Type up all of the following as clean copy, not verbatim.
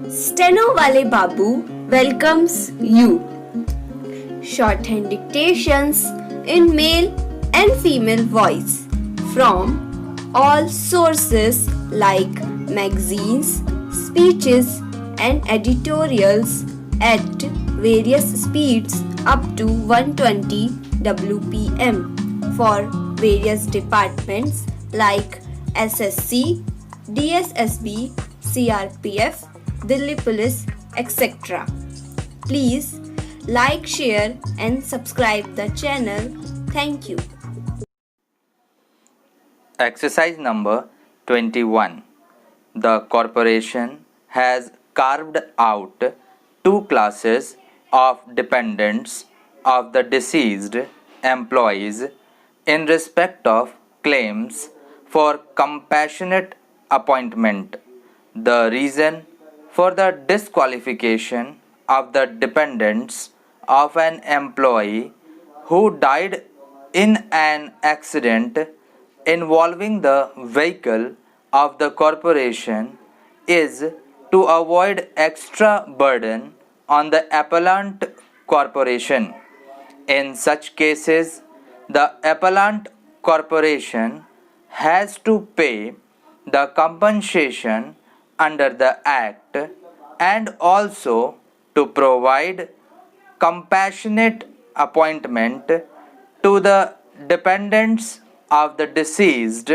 Steno Wale Babu welcomes you. Shorthand dictations in male and female voice from all sources like magazines, speeches, and editorials at various speeds up to 120 WPM for various departments like SSC, DSSB, CRPF, Delhi Police, etc. Please like, share, and subscribe the channel. Thank you. Exercise number 21. The corporation has carved out two classes of dependents of the deceased employees in respect of claims for compassionate appointment. The reason for the disqualification of the dependents of an employee who died in an accident involving the vehicle of the corporation is to avoid extra burden on the appellant corporation. In such cases, the appellant corporation has to pay the compensation under the Act and also to provide compassionate appointment to the dependents of the deceased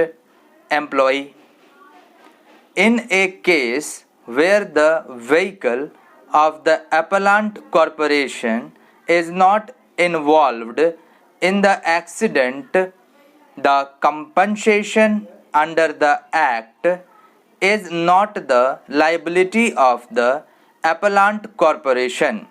employee. In a case where the vehicle of the appellant corporation is not involved in the accident, the compensation under the Act is not the liability of the appellant corporation.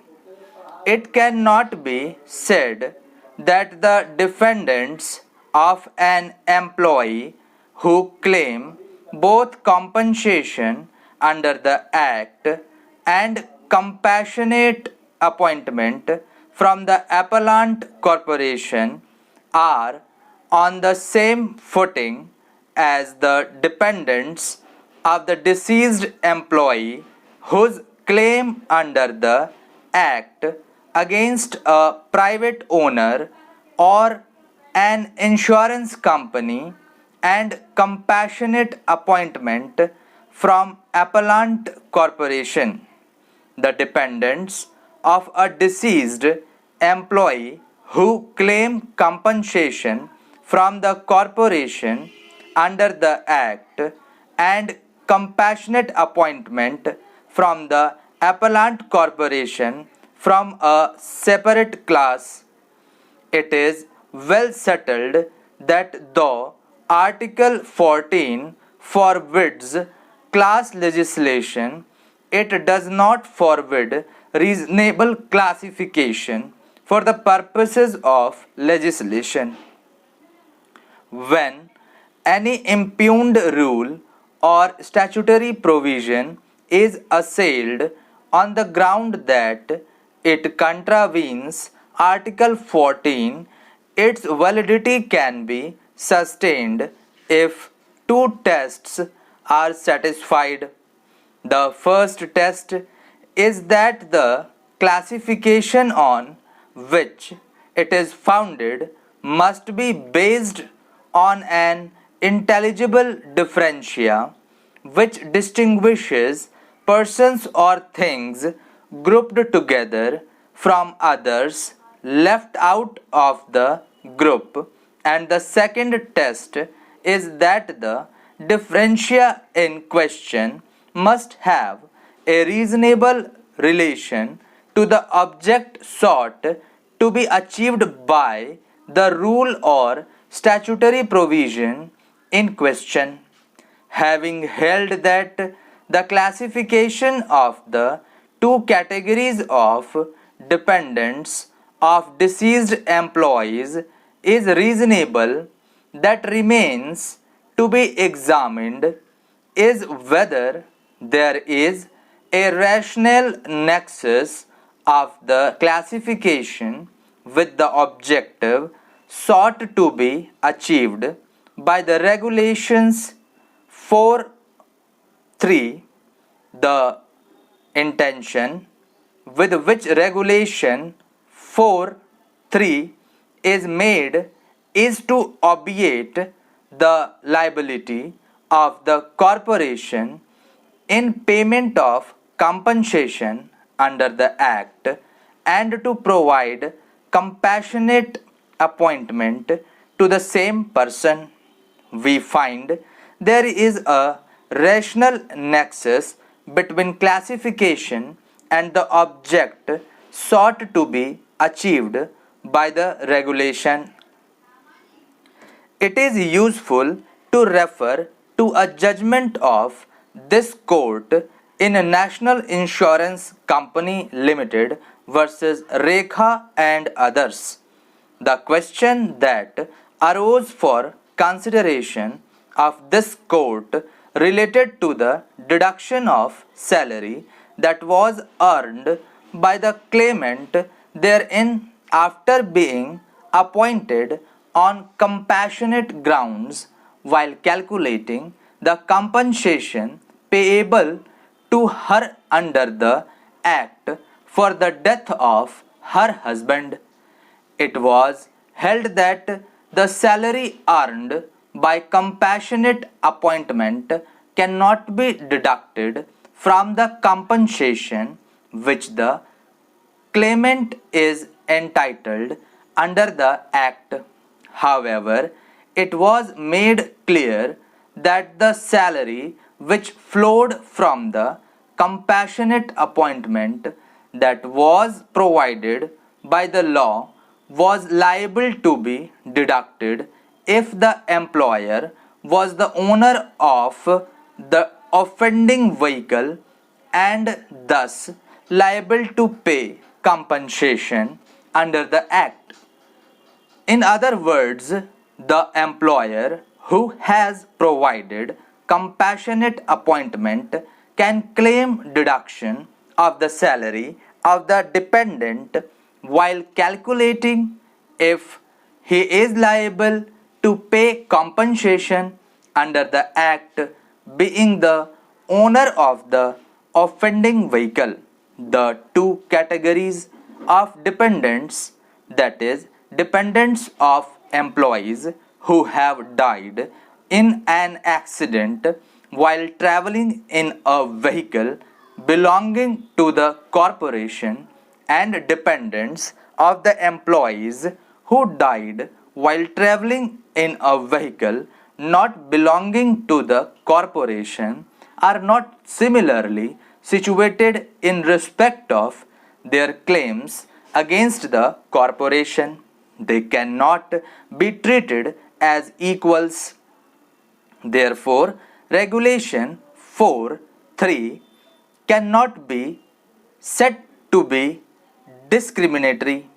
It cannot be said that the defendants of an employee who claim both compensation under the Act and compassionate appointment from the appellant corporation are on the same footing as the dependents of the deceased employee whose claim under the Act against a private owner or an insurance company and compassionate appointment from appellant corporation. The dependents of a deceased employee who claim compensation from the corporation under the Act and compassionate appointment from the appellant corporation from a separate class. It is well settled that though Article 14 forbids class legislation, it does not forbid reasonable classification for the purposes of legislation. When any impugned rule or statutory provision is assailed on the ground that it contravenes Article 14, its validity can be sustained if two tests are satisfied. The first test is that the classification on which it is founded must be based on an intelligible differentia which distinguishes persons or things grouped together from others left out of the group, and the second test is that the differentia in question must have a reasonable relation to the object sought to be achieved by the rule or statutory provision in question. Having held that the classification of the two categories of dependents of deceased employees is reasonable, that remains to be examined is whether there is a rational nexus of the classification with the objective sought to be achieved by the regulations 4.3, the intention with which Regulation 4(3) is made is to obviate the liability of the corporation in payment of compensation under the Act and to provide compassionate appointment to the same person. We find there is a rational nexus between classification and the object sought to be achieved by the regulation. It is useful to refer to a judgment of this court in National Insurance Company Limited versus Rekha and others. The question that arose for consideration of this court related to the deduction of salary that was earned by the claimant therein after being appointed on compassionate grounds while calculating the compensation payable to her under the Act for the death of her husband. It was held that the salary earned by compassionate appointment cannot be deducted from the compensation which the claimant is entitled under the Act. However, it was made clear that the salary which flowed from the compassionate appointment that was provided by the law was liable to be deducted if the employer was the owner of the offending vehicle and thus liable to pay compensation under the Act. In other words, the employer who has provided compassionate appointment can claim deduction of the salary of the dependent while calculating if he is liable to pay compensation under the Act, being the owner of the offending vehicle. The two categories of dependents, that is, dependents of employees who have died in an accident while traveling in a vehicle belonging to the corporation, and dependents of the employees who died while traveling in a vehicle not belonging to the corporation, are not similarly situated in respect of their claims against the corporation. They cannot be treated as equals. Therefore, Regulation 4(3) cannot be said to be discriminatory.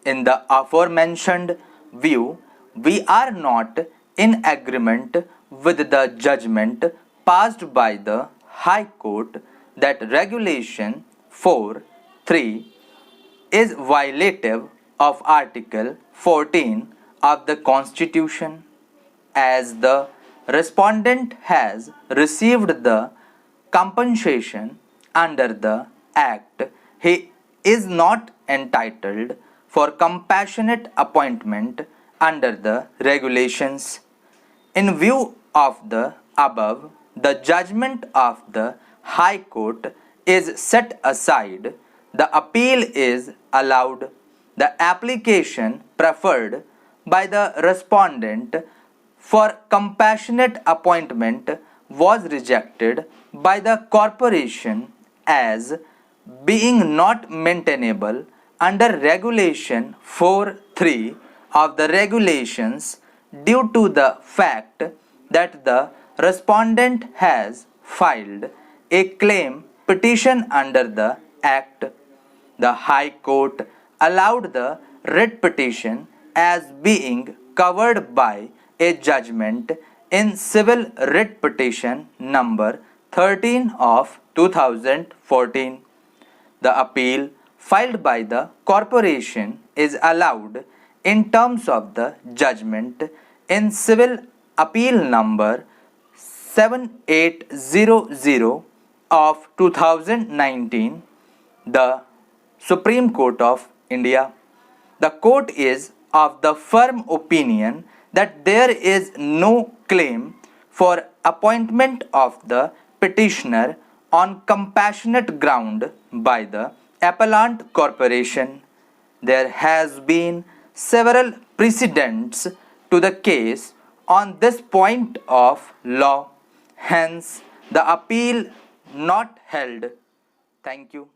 In the aforementioned view, we are not in agreement with the judgment passed by the High Court that Regulation 4(3) is violative of Article 14 of the Constitution. As the respondent has received the compensation under the Act, he is not entitled for compassionate appointment under the regulations. In view of the above, the judgment of the High Court is set aside. The appeal is allowed. The application preferred by the respondent for compassionate appointment was rejected by the corporation as being not maintainable under Regulation 4(3) of the regulations due to the fact that the respondent has filed a claim petition under the Act. The High Court allowed the writ petition as being covered by a judgment in Civil Writ Petition number 13 of 2014. The appeal filed by the corporation is allowed in terms of the judgment in Civil Appeal number 7800 of 2019, the Supreme Court of India. The court is of the firm opinion that there is no claim for appointment of the petitioner on compassionate ground by the appellant corporation. There has been several precedents to the case on this point of law. Hence, the appeal not held. Thank you.